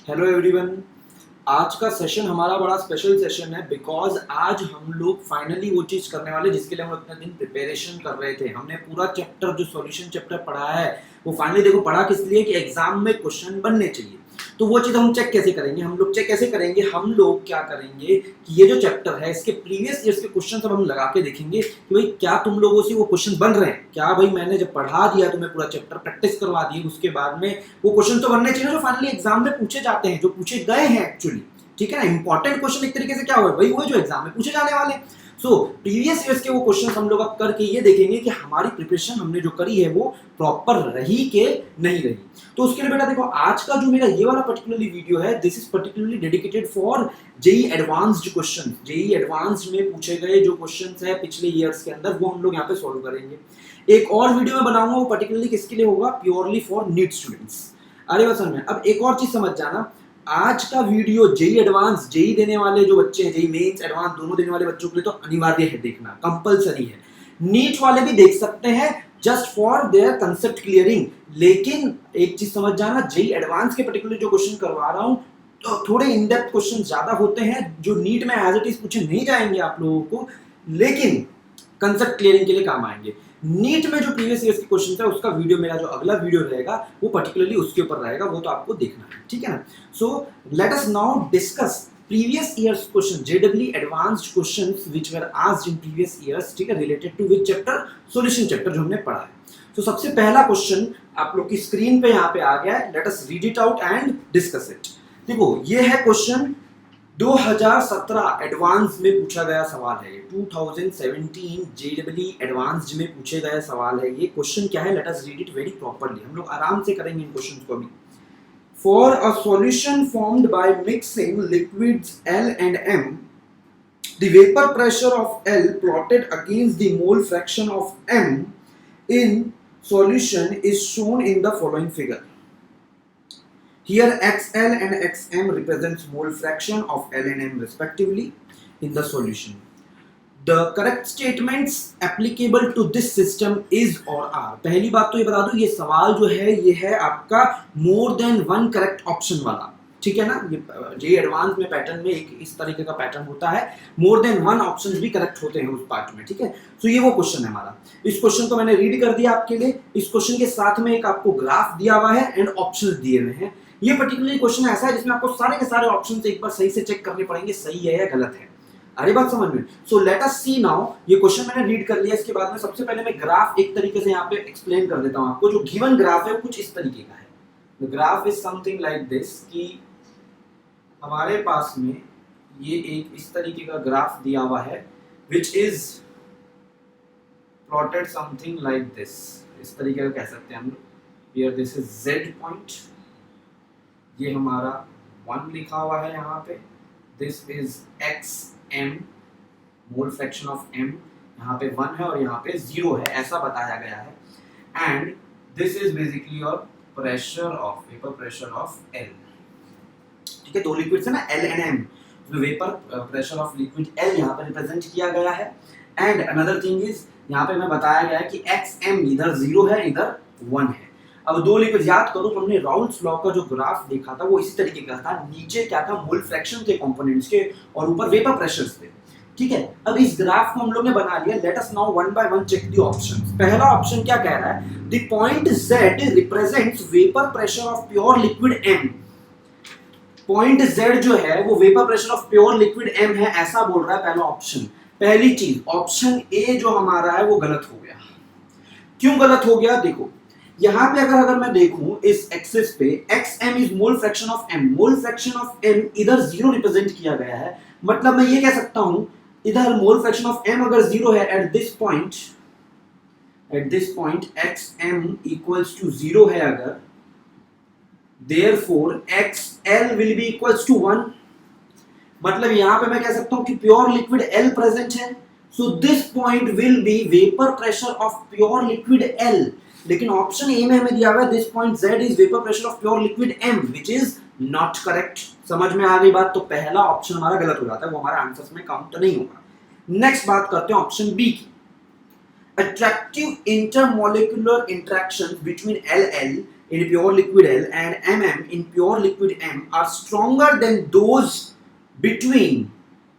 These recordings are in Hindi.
Hello everyone. आज का सेशन हमारा बड़ा स्पेशल सेशन है बिकॉज आज हम लोग फाइनली वो चीज़ करने वाले जिसके लिए हम इतने दिन प्रिपरेशन कर रहे थे। हमने पूरा चैप्टर जो सॉल्यूशन चैप्टर पढ़ा है वो फाइनली देखो पढ़ा किस लिए कि एग्जाम में क्वेश्चन बनने चाहिए। तो वो चीज़ हम चेक कैसे करेंगे, हम लोग चेक कैसे करेंगे, हम लोग क्या करेंगे कि ये जो चैप्टर है इसके प्रीवियस ईयर्स के क्वेश्चन सब हम लगा के देखेंगे कि भाई क्या तुम लोगों से वो क्वेश्चन बन रहे हैं, क्या भाई मैंने जब पढ़ा दिया तुम्हें पूरा चैप्टर प्रैक्टिस करवा दी उसके बाद में वो क्वेश्चन तो बनने चाहिए जो फाइनली एग्जाम में पूछे जाते हैं, जो पूछे गए हैं एक्चुअली। ठीक है ना, इंपॉर्टेंट क्वेश्चन एक तरीके से क्या हुआ भाई वो जो एग्जाम में पूछे जाने वाले। सो प्रीवियस ईयर्स के वो क्वेश्चन हम लोग अब करके ये देखेंगे कि हमारी प्रिपरेशन हमने जो करी है वो प्रॉपर रही के नहीं रही। तो उसके लिए बेटा देखो आज का जो मेरा ये वाला पर्टिकुलरली वीडियो है this is particularly dedicated for JEE advanced question. JEE advanced में पूछे गए जो क्वेश्चन है पिछले ईयर्स के अंदर वो हम लोग यहाँ पे सॉल्व करेंगे। एक और वीडियो में बनाऊंगा वो पर्टिकुलरली किसके लिए होगा, प्योरली फॉर नीट स्टूडेंट्स। अरे बस में अब एक और चीज समझ जाना, आज का वीडियो जेई एडवांस जेई देने वाले जो बच्चे हैं, जेई मेंस एडवांस दोनों देने वाले बच्चों के लिए तो अनिवार्य है, देखना कंपलसरी है। नीट वाले भी देख सकते हैं just for their concept clearing. लेकिन एक चीज समझ जाना, जेई एडवांस के पर्टिकुलर जो क्वेश्चन करवा रहा हूं तो थोड़े इन डेप्थ क्वेश्चन ज्यादा होते हैं जो नीट में एज इट इज पूछे नहीं जाएंगे आप लोगों को, लेकिन कंसेप्ट क्लियरिंग के लिए काम आएंगे। नीट में जो प्रीवियस ईयर्स के क्वेश्चन है उसका वीडियो मेरा जो अगला वीडियो रहेगा वो पर्टिकुलरली उसके ऊपर रहेगा, वो तो आपको देखना है। ठीक है ना। So let us now discuss previous years question, जेडब्ल्यू advanced questions which were asked in previous years. ठीक है, related to which chapter, solution chapter जो हमने पढ़ा है। तो सबसे पहला क्वेश्चन आप लोग की स्क्रीन पे यहाँ पे आ गया है, let us read it out and discuss it. देखो ये है क्वेश्चन 2017 एडवांस में पूछा गया सवाल है, 2017 जेडब्ल्यू एडवांस्ड में पूछे गए सवाल है। ये क्वेश्चन क्या है, let us read it very properly. हम लोग आराम से करेंगे इन क्वेश्चंस को अभी। For a solution formed by mixing liquids L and M, the vapor pressure of L plotted against the mole fraction of M in solution is shown in the following figure. Here XL and XM represents mole fraction of L and M respectively in the solution. The correct statements applicable to this system is or are. पहली बात तो ये बता दूं, ये सवाल जो है ये है आपका more than one correct option वाला। ठीक है ना, ये जे एडवांस में पैटर्न में एक इस तरीके का पैटर्न होता है, मोर देन वन ऑप्शन भी करेक्ट होते हैं उस पार्ट में। ठीक है, तो ये वो क्वेश्चन है हमारा। इस क्वेश्चन को मैंने रीड कर दिया आपके लिए। इस क्वेश्चन के साथ में एक आपको ग्राफ दिया हुआ है एंड ऑप्शंस दिए हुए हैं। ये पर्टिकुलर क्वेश्चन ऐसा है जिसमें आपको सारे के सारे ऑप्शंस एक बार सही से चेक करने पड़ेंगे, सही है या गलत है। अरे बात समझ में। सो लेट अस सी नाउ, ये क्वेश्चन मैंने रीड कर लिया, इसके बाद में सबसे पहले मैं ग्राफ एक तरीके से यहाँ पे एक्सप्लेन कर देता हूँ आपको। जो गिवन ग्राफ है कुछ इस तरीके का है। The graph is something like this, कि हमारे पास में ये एक इस तरीके का ग्राफ दिया हुआ है which is plotted something like this, इस तरीके का कह सकते हैं हम लोग। Here this is Z point, ये हमारा 1 लिखा हुआ है यहाँ पे। This is XM, mole fraction of M, यहाँ पे 1 है और यहाँ पे 0 है, ऐसा बताया गया है। And this is basically your pressure of vapour pressure of L। ठीक है, दो लिक्विड्स है ना L and M, तो vapour pressure of liquid L यहाँ पे रिप्रेजेंट किया गया है। एंड अनदर थिंग इज यहाँ पे मैं बताया गया है कि XM इधर 0 है इधर 1 है। अब दो लिक्विड याद करो, हमने राउल्स लॉ का जो ग्राफ देखा था वो इसी तरीके का था। नीचे क्या था, मोल फ्रैक्शन थे कंपोनेंट्स के और ऊपर वेपर प्रेशर्स थे। ठीक है, अब इस ग्राफ को हम लोग ने बना लिया। Let us now one by one check the options. पहला ऑप्शन क्या कह रहा है, the point Z represents vapour pressure of pure liquid M। Point Z जो है वो vapour pressure of pure liquid M है, ऐसा बोल रहा है पहला ऑप्शन। पहली चीज ऑप्शन ए जो हमारा है वो गलत हो गया। क्यों गलत हो गया, देखो यहां पे अगर मैं देखूं इस एक्सिस पे XM is mole fraction of M, mole fraction of M इधर 0 रिप्रेजेंट किया गया है। मतलब मैं ये कह सकता हूं इधर मोल फ्रैक्शन ऑफ M अगर 0 है at this point XM equals to 0 है अगर, therefore XL will be equals to 1। मतलब यहां पे मैं कह सकता हूं कि प्योर लिक्विड L प्रेजेंट है, so this point will be vapor pressure of pure liquid L। लेकिन ऑप्शन ए में हमें दिया हुआ है this point Z is vapour pressure of pure liquid M, which is not correct. समझ में आ गई बात, तो पहला ऑप्शन हमारा गलत हो जाता है, वो हमारा आंसर्स में काउंट नहीं होगा। नेक्स्ट बात करते हैं ऑप्शन बी की। attractive intermolecular interactions between LL in pure liquid L and mm in pure liquid M are stronger than those between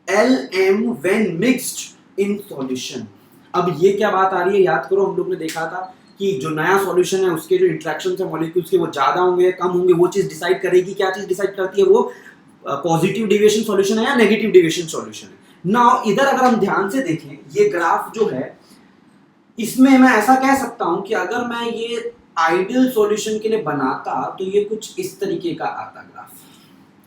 L M when mixed in solution. अब ये क्या बात आ रही है, याद करो हम लोग ने देखा था कि जो नया सॉल्यूशन है उसके जो इंटरेक्शन है मॉलिक्यूल्स के वो ज्यादा होंगे कम होंगे, वो चीज डिसाइड करेगी। क्या चीज डिसाइड करती है? वो पॉजिटिव डेविएशन सॉल्यूशन है या नेगेटिव डेविएशन सॉल्यूशन है। नाउ इधर अगर हम ध्यान से देखें ये ग्राफ जो है, इसमें मैं ऐसा कह सकता हूं कि अगर मैं ये आइडियल सॉल्यूशन के लिए बनाता तो ये कुछ इस तरीके का आता ग्राफ।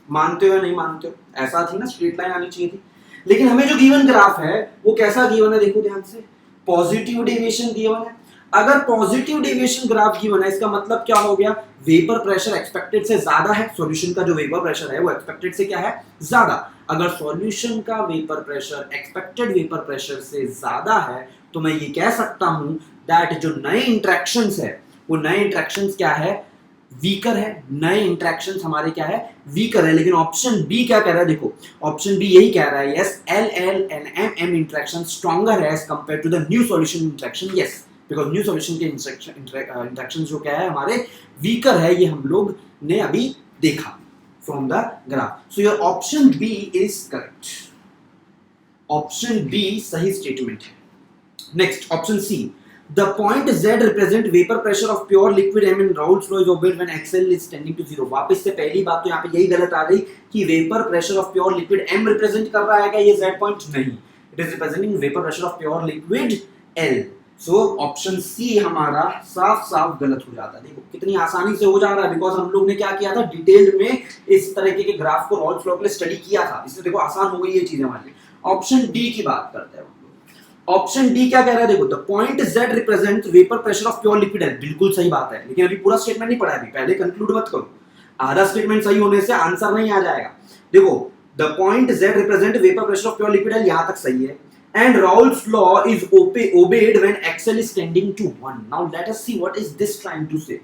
मानते हो या नहीं मानते हो? ऐसा थी ना, स्ट्रेट लाइन आनी चाहिए थी। लेकिन हमें जो गिवन ग्राफ है वो कैसा गिवन है, देखो ध्यान से, पॉजिटिव डेविएशन गिवन है। अगर पॉजिटिव डेविएशन ग्राफ गिवन है, इसका मतलब क्या हो गया? वेपर प्रेशर एक्सपेक्टेड से ज्यादा है। सॉल्यूशन का जो वेपर प्रेशर है वो एक्सपेक्टेड से क्या है? ज्यादा। अगर सॉल्यूशन का vapour pressure expected vapour pressure से ज्यादा है तो मैं ये कह सकता हूं दैट जो नए इंटरेक्शंस है वो नए इंटरेक्शंस क्या है? वीकर है। नए इंटरेक्शंस हमारे क्या है? वीकर है। लेकिन ऑप्शन बी क्या कह रहा है? देखो ऑप्शन बी यही कह रहा है, yes L L and M M interaction stronger है as compare to the new solution interaction. Yes, because new solution के इंटरेक्शन जो क्या है हमारे वीकर है, ये हम लोग ने अभी देखा from the graph. So your option B is correct. Option B सही स्टेटमेंट है। Next option C, the point Z represent vapor pressure of pure liquid M in Raoult's law is obeyed when XL is tending to 0। वापस से पहली बात तो यहाँ पे यही गलत आ गई कि vapour pressure of pure liquid M represent कर रहा है क्या? ये Z पॉइंट नहीं, it is representing vapour pressure of pure liquid L। So option C हमारा साफ साफ गलत हो जाता है। देखो कितनी आसानी से हो जा रहा है, बिकॉज हम लोग ने क्या किया था, डिटेल में इस तरीके के ग्राफ को रॉल्स लॉ के लिए स्टडी किया था, इसलिए देखो आसान हो गई ये चीज हमारे लिए। ऑप्शन डी की बात करते हैं। ऑप्शन डी क्या कह रहा है? देखो the point Z represent vapour pressure of pure liquid है। बिल्कुल सही बात है, लेकिन अभी पूरा स्टेटमेंट नहीं पढ़ा है, अभी पहले कंक्लूड मत करो। आधा स्टेटमेंट सही होने से आंसर नहीं आ जाएगा। देखो the point Z represent vapour pressure of pure liquid है, यहां तक सही है। And Raoult's law is obeyed when XL is tending to 1। now let us see what is this trying to say।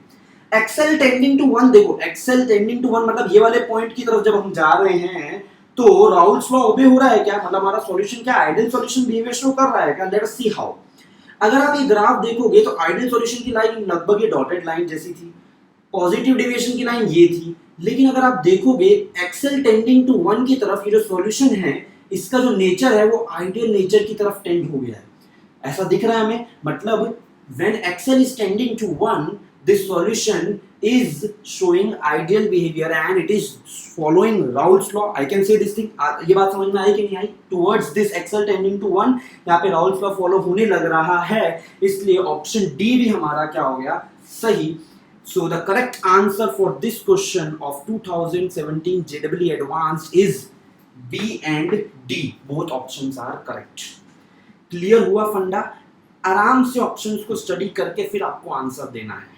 XL tending to 1, देखो XL tending to 1 मतलब ये वाले पॉइंट की तरफ जब हम जा रहे हैं तो राउल्स लॉ ओबे हो रहा है क्या? मतलब हमारा सॉल्यूशन क्या आइडियल सॉल्यूशन बिहेवियर शो कर रहा है क्या? Late us see how. अगर आप ये ग्राफ देखोगे तो आइडियल सॉल्यूशन की लाइन लगभग ये डॉटेड लाइन जैसी थी, पॉजिटिव डेविएशन की लाइन ये थी। लेकिन अगर आप देखोगे एक्सेल टेंडिंग टू 1 की तरफ, ये जो सॉल्यूशन है इसका जो नेचर है वो आइडियल नेचर की तरफ टेंड हो गया है, ऐसा दिख रहा है हमें। मतलब when XL is tending to 1 this solution is showing ideal behavior and it is following Raoult's law। I can say this thing। ये बात समझ में आई कि नहीं आई? towards this XL tending to 1 यहाँ पे Raoult's law फॉलो होने लग रहा है, इसलिए ऑप्शन डी भी हमारा क्या हो गया? सही। So the correct answer for this question of 2017 JEE Advanced is B and D। both options are correct। Clear हुआ फंडा? आराम से ऑप्शंस को स्टडी करके फिर आपको आंसर देना है।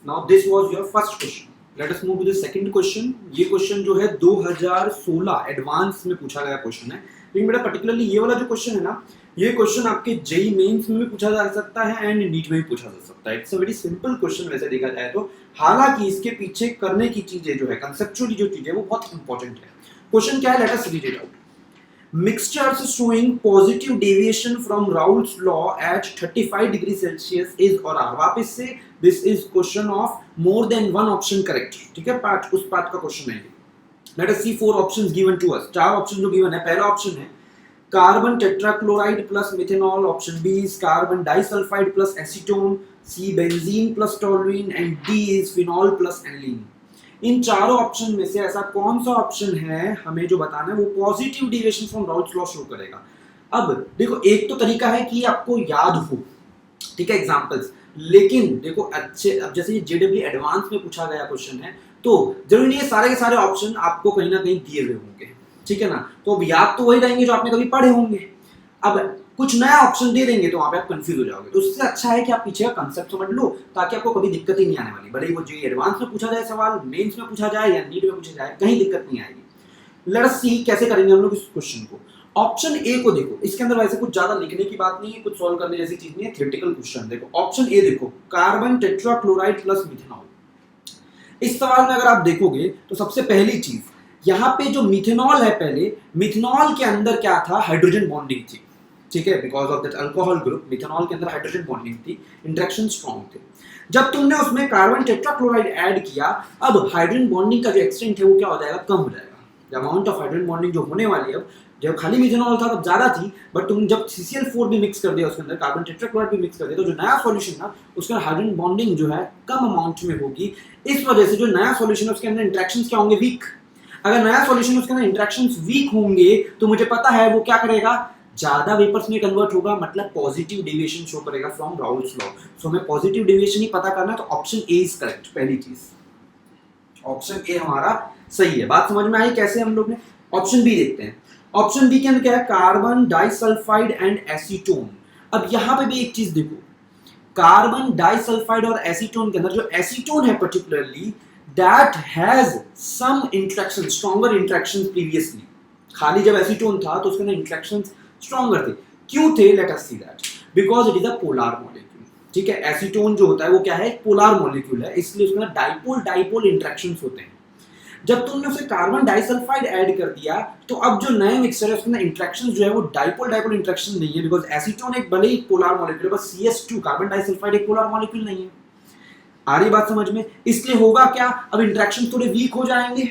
Now this was your first question। Let us move to the second question। ये क्वेश्चन जो है 2016 एडवांस में पूछा गया क्वेश्चन है, लेकिन बेटा पर्टिकुलरली ये वाला जो क्वेश्चन है ना, ये क्वेश्चन आपके जेई मेंस में भी पूछा जा सकता है एंड नीट में भी पूछा जा सकता है। It's a very simple question वैसे देखा जाए तो, हालांकि इसके पीछे करने की चीजें जो है, कंसेप्चुअली जो चीजें वो बहुत इंपॉर्टेंट है। क्वेश्चन क्या है? Let us read it out. Mixtures showing positive deviation from Raoult's law at 35 degrees Celsius is और R। वापस से this is question of more than one option correct। ठीक है, पार्ट उस पार्ट का क्वेश्चन है। Let us see 4 options given to us। 4 option जो गिवन है, पहला ऑप्शन है carbon tetrachloride plus methanol, option B is carbon disulphide plus acetone, C benzene plus toluene and D is phenol plus aniline. इन चारों ऑप्शन में से ऐसा कौन सा ऑप्शन है हमें जो बताना है वो positive deviation from Raoult's law show करेगा। अब देखो एक तो तरीका है कि आपको याद हो, ठीक है, एग्जांपल्स, लेकिन देखो अच्छे, अब जैसे ये जेडब्ल्यू एडवांस में पूछा गया क्वेश्चन है तो जरूरी नहीं है सारे के सारे ऑप्शन आपको कहीं ना कहीं दिए हुए होंगे, ठीक है ना, तो अब याद तो वही रहेंगे जो आपने कभी पढ़े होंगे। अब कुछ नया ऑप्शन दे देंगे तो वहां पे आप कंफ्यूज हो जाओगे, तो उससे अच्छा है कि आप पीछे का कंसेप्ट समझ लो ताकि आपको कभी दिक्कत ही नहीं आने वाली। भले ही वो जेईई एडवांस में पूछा जाए सवाल, मेंस में पूछा जाए या नीट में पूछा जाए, कहीं दिक्कत नहीं आएगी। लेट अस सी कैसे करेंगे हम लोग इस क्वेश्चन को। ऑप्शन ए को देखो, इसके अंदर वैसे कुछ ज्यादा लिखने की बात नहीं है, कुछ सॉल्व करने जैसी चीज नहीं है, थ्योरेटिकल क्वेश्चन। देखो ऑप्शन ए देखो, कार्बन टेट्राक्लोराइड प्लस मिथेनॉल। इस सवाल में अगर आप देखोगे तो सबसे पहली चीज यहाँ पे जो मिथेनॉल है, पहले मिथेनॉल के अंदर क्या था, हाइड्रोजन बॉन्डिंग थी, ठीक है, because of that alcohol group methanol के अंदर हाइड्रोजन बॉन्डिंग थी, इंटरेक्शन स्ट्रॉन्ग थे। जब तुमने उसमें कार्बन टेट्राक्लोराइड ऐड किया, अब हाइड्रोजन बॉन्डिंग का जो एक्सटेंट है वो क्या हो जाएगा, कम हो जाएगा। अमाउंट ऑफ हाइड्रोजन बॉन्डिंग जो होने वाली है, अब जब खाली मिथेनॉल था तब ज्यादा थी, बट तुम जब CCl4 भी मिक्स कर दिया उसके अंदर, कार्बन टेट्राक्लोराइड भी मिक्स कर दिया, तो जो नया सॉल्यूशन था उसके अंदर हाइड्रोजन बॉन्डिंग जो है कम अमाउंट में होगी। इस वजह से जो नया सॉल्यूशन है उसके अंदर इंटरेक्शंस क्या होंगे, वीक। अगर नया सॉल्यूशन उसके अंदर इंटरेक्शंस वीक होंगे तो मुझे पता है वो क्या करेगा, ज्यादा वेपर्स में कन्वर्ट होगा, मतलब पॉजिटिव डेविएशन शो करेगा फ्रॉम राउल्स लॉ। सो हमें पॉजिटिव डेविएशन ही पता करना है, तो ऑप्शन ए इज करेक्ट। पहली चीज ऑप्शन ए हमारा सही है। बात समझ में आई कैसे हम लोग ने। ऑप्शन बी देखते हैं। ऑप्शन बी के अंदर क्या है, कार्बन डाइसल्फाइड एंड एसीटोन। अब यहां पे भी एक चीज देखो, कार्बन डाइसल्फाइड और एसीटोन के अंदर जो एसीटोन है particularly, that has some interaction, stronger interaction previously. खाली जब एसीटोन था तो उसके अंदर इंटरेक्शन स्ट्रॉन्गर थे। क्यों थे, late us see that. Because it is a polar molecule. ठीक है, एसीटोन जो होता है वो क्या है, एक पोलर मॉलिक्यूल है, इसलिए उसके अंदर डाइपोल डाइपोल इंटरेक्शंस होते हैं। जब तुमने उसे कार्बन डाइसल्फाइड ऐड कर दिया, तो अब जो नए मिक्सचर है उसके अंदर इंटरेक्शन जो है वो डाइपोल डाइपोल इंटरेक्शन नहीं है, बिकॉज एसीटोन एक भले ही पोलर मॉलिक्यूल है, बस CS2 कार्बन डाइसल्फाइड एक पोलर मॉलिक्यूल नहीं है। आ रही बात समझ में। इसलिए होगा क्या, अब इंटरेक्शन थोड़े वीक हो जाएंगे,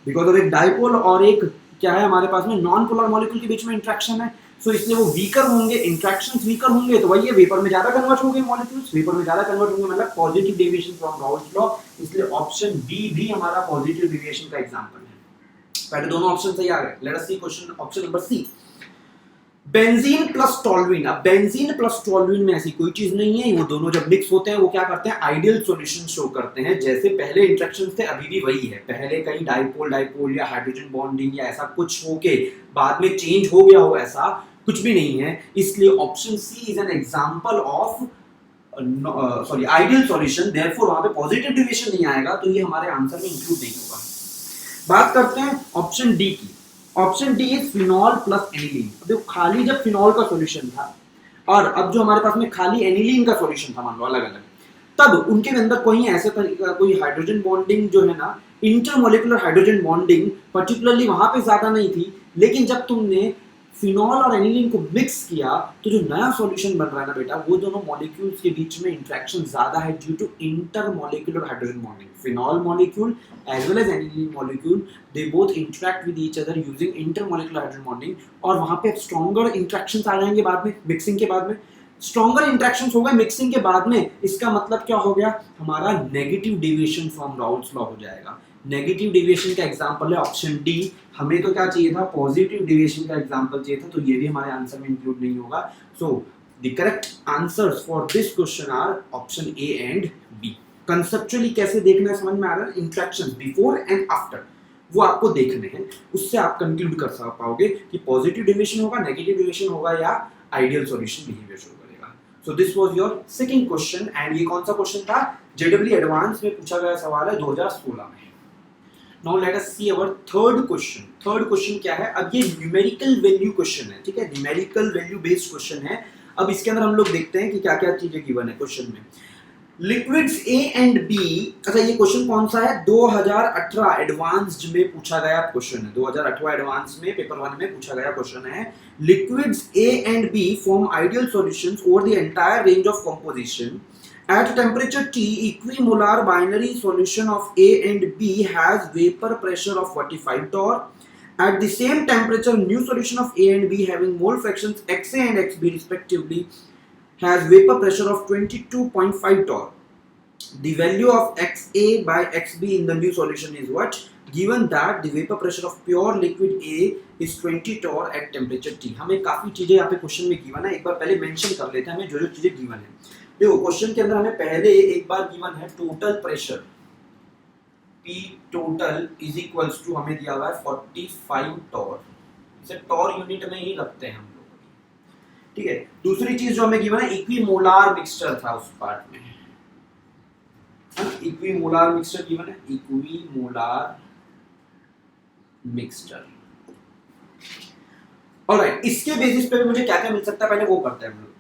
बिकॉज ऑफ एक डाइपोल और एक क्या है हमारे पास में नॉन पोलर मॉलिक्यूल के बीच में इंटरेक्शन है। सो इसलिए वो वीकर होंगे, इंटरेक्शंस वीकर होंगे, तो वही है, वेपर में ज्यादा कन्वर्ट होंगे मॉलिक्यूल्स, वेपर में ज्यादा कन्वर्ट होंगे, मतलब positive deviation from Raoult's law. इसलिए ऑप्शन बी भी हमारा पॉजिटिव डेविएशन का एग्जांपल है। पहले दोनों ऑप्शन सही आ गए। Let us see question option number C, benzene plus toluene. अब बेंजीन प्लस टोल्यूइन में ऐसी कोई चीज नहीं है, वो दोनों जब मिक्स होते हैं वो क्या करते हैं, आइडियल सॉल्यूशन शो करते हैं। जैसे पहले इंटरेक्शंस थे अभी भी वही है, पहले कहीं डाइपोल डाइपोल या हाइड्रोजन बॉन्डिंग या ऐसा कुछ होके बाद में चेंज हो गया हो, ऐसा कुछ भी नहीं है। इसलिए option C is an example of ideal solution, therefore वहां पे पॉजिटिव डेविएशन नहीं आएगा, तो ये हमारे आंसर में इंक्लूड नहीं होगा। बात करते हैं ऑप्शन डी की। Option D is phenol plus aniline. देखो खाली जब फिनॉल का सॉल्यूशन था और अब जो हमारे पास में खाली एनिलीन का सॉल्यूशन था, मान लो अलग अलग, तब उनके अंदर कोई ऐसे तरीका कोई हाइड्रोजन बॉन्डिंग जो है ना, इंटरमोलिकुलर हाइड्रोजन बॉन्डिंग पर्टिकुलरली वहां पे ज्यादा नहीं थी। लेकिन जब तुमने फिनॉल और एनिलीन को मिक्स किया तो जो नया सॉल्यूशन बन रहा है ना बेटा, वो दोनों मॉलिक्यूल्स के बीच में इंटरेक्शन ज्यादा है due to intermolecular hydrogen bonding. Phenol molecule as well as aniline molecule, they both interact with each other using intermolecular hydrogen bonding, और वहां पे स्ट्रॉन्गर इंटरेक्शंस आ जाएंगे बाद में, मिक्सिंग के बाद में स्ट्रॉन्गर इंटरेक्शंस हो गए मिक्सिंग के बाद में। इसका मतलब क्या हो गया, हमारा negative deviation from Raoult's law हो जाएगा। नेगेटिव डेविएशन का एग्जांपल है ऑप्शन डी। हमें तो क्या चाहिए था, पॉजिटिव डेविएशन का एग्जांपल चाहिए था, तो ये भी हमारे आंसर में इंक्लूड नहीं होगा। So the correct answers for this question are option A and B. Conceptually कैसे देखना है समझ में आ रहा है, इंटरेक्शंस बिफोर एंड आफ्टर वो आपको देखने हैं, उससे आप कंक्लूड कर पाओगे कि पॉजिटिव डेविएशन होगा, नेगेटिव डेविएशन होगा, या आइडियल सॉल्यूशन बिहेवियर शो करेगा। So this was your second question, and ये कौन सा क्वेश्चन था, जेडब्ल्यू एडवांस में पूछा गया सवाल है 2016 में। Now let us see our third question. Third question क्या है, अब ये न्यूमेरिकल वैल्यू क्वेश्चन है, ठीक है, न्यूमेरिकल वैल्यू बेस्ड क्वेश्चन है। अब इसके अंदर हम लोग देखते हैं कि क्या क्या चीजें गिवन है क्वेश्चन में। लिक्विड्स ए एंड बी, अच्छा ये क्वेश्चन कौन सा है, 2018 एडवांस्ड में पूछा गया क्वेश्चन है। 2018 एडवांस में पेपर 1 में पूछा गया क्वेश्चन है। Liquids A and B form ideal solutions over the entire range of composition. At temperature T, equimolar binary solution of A and B has vapor pressure of 45 torr. At the same temperature, new solution of A and B having mole fractions XA and XB respectively has vapor pressure of 22.5 torr. The value of XA by XB in the new solution is what? Given that the vapor pressure of pure liquid A is 20 torr at temperature T. हमें काफी चीजें यहाँ पे क्वेश्चन में गिवन है, एक बार पहले मेंशन कर लेते हैं हमें जो जो चीजें गिवन है। देखो क्वेश्चन के अंदर हमें पहले एक बार गिवन है total pressure P total is equals to, हमें दिया हुआ है 45 टॉर। इसे टॉर यूनिट में ही रखते हैं हम लोग, ठीक है। दूसरी चीज जो हमें गिवन है, इक्विमोलार मिक्सचर था उस पार्ट में, इक्विमोलार मिक्सचर गिवन है, इक्विमोलार मिक्सचर। ऑलराइट, इसके बेसिस पे भी मुझे क्या क्या मिल सकता है पहले वो करते हैं हम लोग।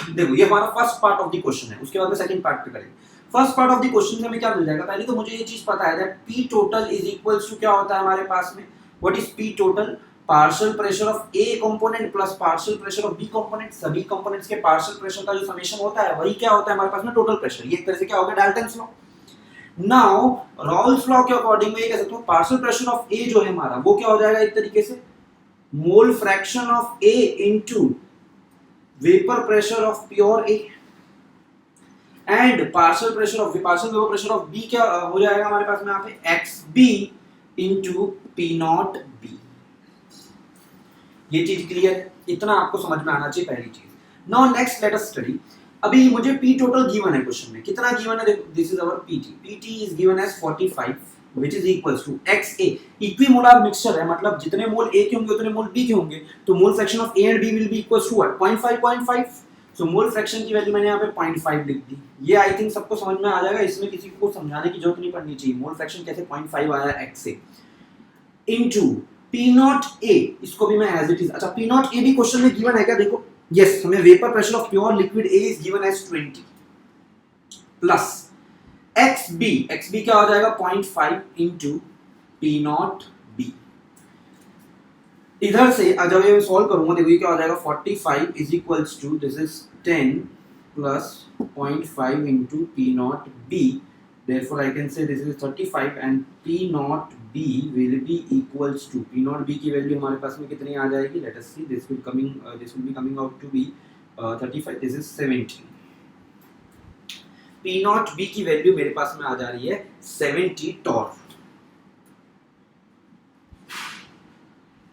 देखो ये हमारा first part of the question है, उसके बाद में सेकंड पार्ट पे करेंगे। First part of the question में हमें क्या मिल जाएगा, पहले तो मुझे ये चीज पता है that P total is equals to क्या होता है हमारे पास में, what is P total, partial pressure of A component plus partial pressure of B component, सभी कंपोनेंट्स के पार्शियल प्रेशर का जो समेशन होता है वही क्या होता है हमारे पास में टोटल प्रेशर। ये एक तरह से क्या हो गया Dalton's law. Now Rawls law के अकॉर्डिंग में ये कह सकते हो पार्शियल प्रेशर ऑफ ए जो है हमारा वो क्या हो जाएगा एक तरीके से mole fraction of A into vapour pressure of pure A, and partial vapour pressure of B क्या हो जाएगा हमारे पास में यहाँ पे XB into P not B। ये चीज क्लियर है, इतना आपको समझ में आना चाहिए पहली चीज। Now next let us study. अभी मुझे P टोटल गिवन है क्वेश्चन में, कितना गिवन है देखो, this is our PT is given as 45 which is equals to XA। Equimolar mixture है, मतलब जितने मोल A के होंगे उतने मोल B के होंगे, तो mole fraction of A and B will be equals to what 0.5 so mole fraction की वैल्यू मैंने यहाँ पे 0.5 लिख दी। ये आई थिंक सबको समझ में आ जाएगा, इसमें किसी को समझाने की जरूरत नहीं पड़नी चाहिए। मोल फ्रैक्शन कैसे 0.5 आया XA into P naught A, इसको भी मैं एज इट इज, अच्छा P नॉट A भी क्वेश्चन में गिवन है क्या देखो, यस हमें vapour pressure of pure liquid A is given as 20 plus XB क्या हो जाएगा 0.5 इनटू P नॉट B। इधर से जब ये सॉल्व करूंगा देखो ये क्या हो जाएगा 45 is equals to this is 10 plus 0.5 into P not B, therefore I can say this is 35 and P not B will be equals to P not B की वैल्यू हमारे पास में कितनी आ जाएगी, let us see, this will be coming out to be 35, this is 70। P not B की वैल्यू मेरे पास में आ जा रही है 70 टॉर।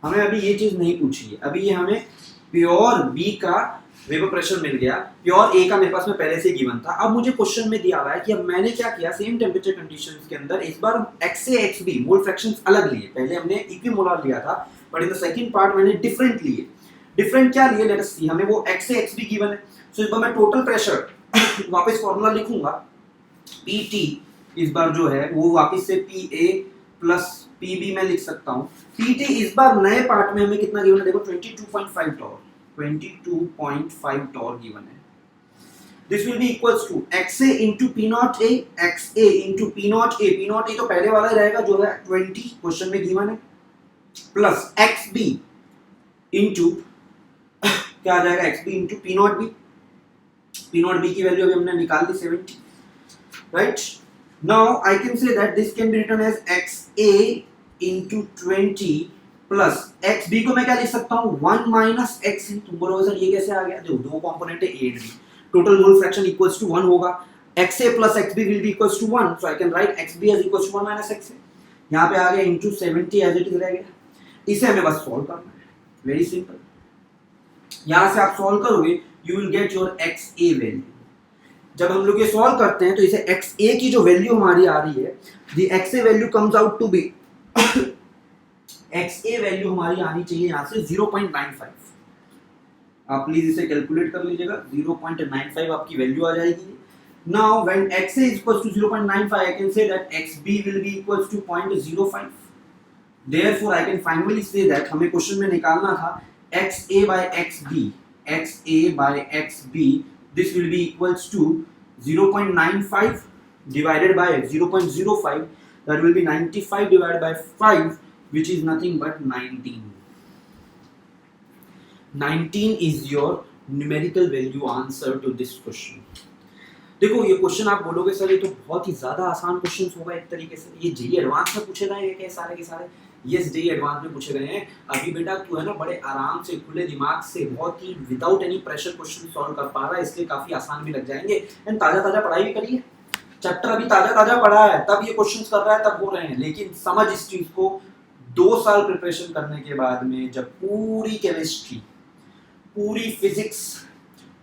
हमें अभी ये चीज नहीं पूछी है, अभी ये हमें प्योर B का वेपर प्रेशर मिल गया, प्योर A का मेरे पास में पहले से गिवन था। अब मुझे क्वेश्चन में दिया हुआ है कि अब मैंने क्या किया, सेम टेम्परेचर कंडीशंस के अंदर इस बार XA XB मोल फ्रैक्शंस अलग लिए, पहले हमने इक्विमोलर लिया था but in the second part मैंने डिफरेंट लिए। डिफरेंट क्या लिए लेट अस सी, हमें वो XA XB गिवन है, सो इस बार मैं टोटल प्रेशर वापस फॉर्मूला लिखूंगा, PT इस बार जो है वो वापस से PA प्लस PB में लिख सकता हूँ। PT इस बार नए पार्ट में हमें कितना गिवन है देखो 22.5 टॉर, 22.5 टॉर गिवन है। This will be equals to XA into P naught A, XA into P naught A, P naught A तो पहले वाला रहेगा जो है 20 क्वेश्चन में गिवन है, प्लस XB into क्या आ जाएगा XB into P not B। P not B की वैल्यू अभी हमने निकाल दी 70, right. Now I can say that this can be written as XA into 20 plus XB को मैं क्या लिख सकता हूँ 1 माइनस X। तुम बोलोगे सर ये कैसे आ गया, देखो दो कंपोनेंट है A and B, total mole fraction equals to 1 होगा, XA plus XB will be equals to 1, so I can write XB as equals to 1 minus XA। यहाँ पे आ गया into 70 एज इट इज रह गया। इसे हमें बस सॉल्व करना है, वेरी सिंपल। यहाँ से आप सॉल्व करोगे you will get your XA value. जब हम लोग ये सॉल्व करते हैं तो इसे XA की जो वैल्यू हमारी आ रही है, the XA value comes out to be XA value हमारी आनी चाहिए यहाँ से 0.95। आप प्लीज इसे कैलकुलेट कर लीजिएगा, 0.95 आपकी वैल्यू आ जाएगी। Now when XA is equals to 0.95 I can say that XB will be equals to 0.05। Therefore I can finally say that हमें क्वेश्चन में निकालना था XA by XB, XA by XB, this will be equals to 0.95 divided by 0.05, that will be 95 divided by 5 which is nothing but 19। 19 is your numerical value answer to this question। देखो ये क्वेश्चन आप बोलोगे सर ये तो बहुत ही ज्यादा आसान क्वेश्चन होगा एक तरीके से, ये जेईई एडवांस में पूछे गए हैं सारे के सारे, यस जेईई एडवांस में पूछे गए हैं। अभी बेटा तू है ना बड़े आराम से खुले दिमाग से बहुत ही without any pressure question solve कर पा रहा है, इसलिए काफी आसान भी लग जाएंगे। एंड ताजा ताजा पढ़ाई भी करिए, चैप्टर अभी ताजा ताजा पढ़ा है तब ये क्वेश्चंस कर रहा है तब हो रहे हैं, लेकिन समझ इस चीज को 2 साल प्रिपरेशन करने के बाद में जब पूरी केमिस्ट्री, पूरी फिजिक्स,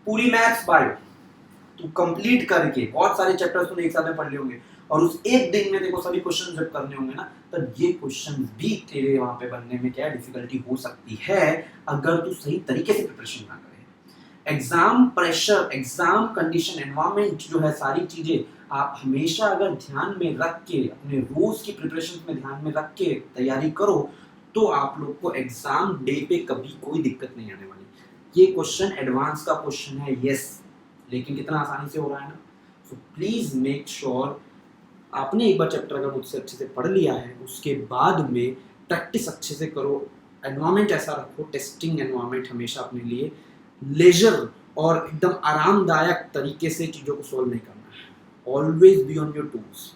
पूरी मैथ्स, बायो तू कंप्लीट करके बहुत सारे चैप्टर्स तूने एक साथ में पढ़ लिए होंगे और उस एक दिन में देखो सभी क्वेश्चन जब करने होंगे ना तब ये क्वेश्चन भी तेरे वहां पे बनने में क्या डिफिकल्टी हो सकती है अगर तू सही तरीके से प्रिपरेशन ना करे। Exam pressure, exam condition, environment जो है सारी चीजें आप हमेशा अगर ध्यान में रख के अपने रोज की प्रिपरेशन में ध्यान में रख के तैयारी करो तो आप लोग को एग्जाम डे पे कभी कोई दिक्कत नहीं आने वाली। ये क्वेश्चन एडवांस का क्वेश्चन है यस, लेकिन कितना आसानी से हो रहा है ना। सो प्लीज मेक श्योर आपने एक बार चैप्टर अगर मुझसे अच्छे से पढ़ लिया है उसके बाद में प्रैक्टिस अच्छे से करो, एनवायरनमेंट ऐसा रखो, टेस्टिंग एनवायरनमेंट हमेशा अपने लिए, लेजर और एकदम आरामदायक तरीके से चीज़ों को सॉल्व नहीं करना है, always be on your tools.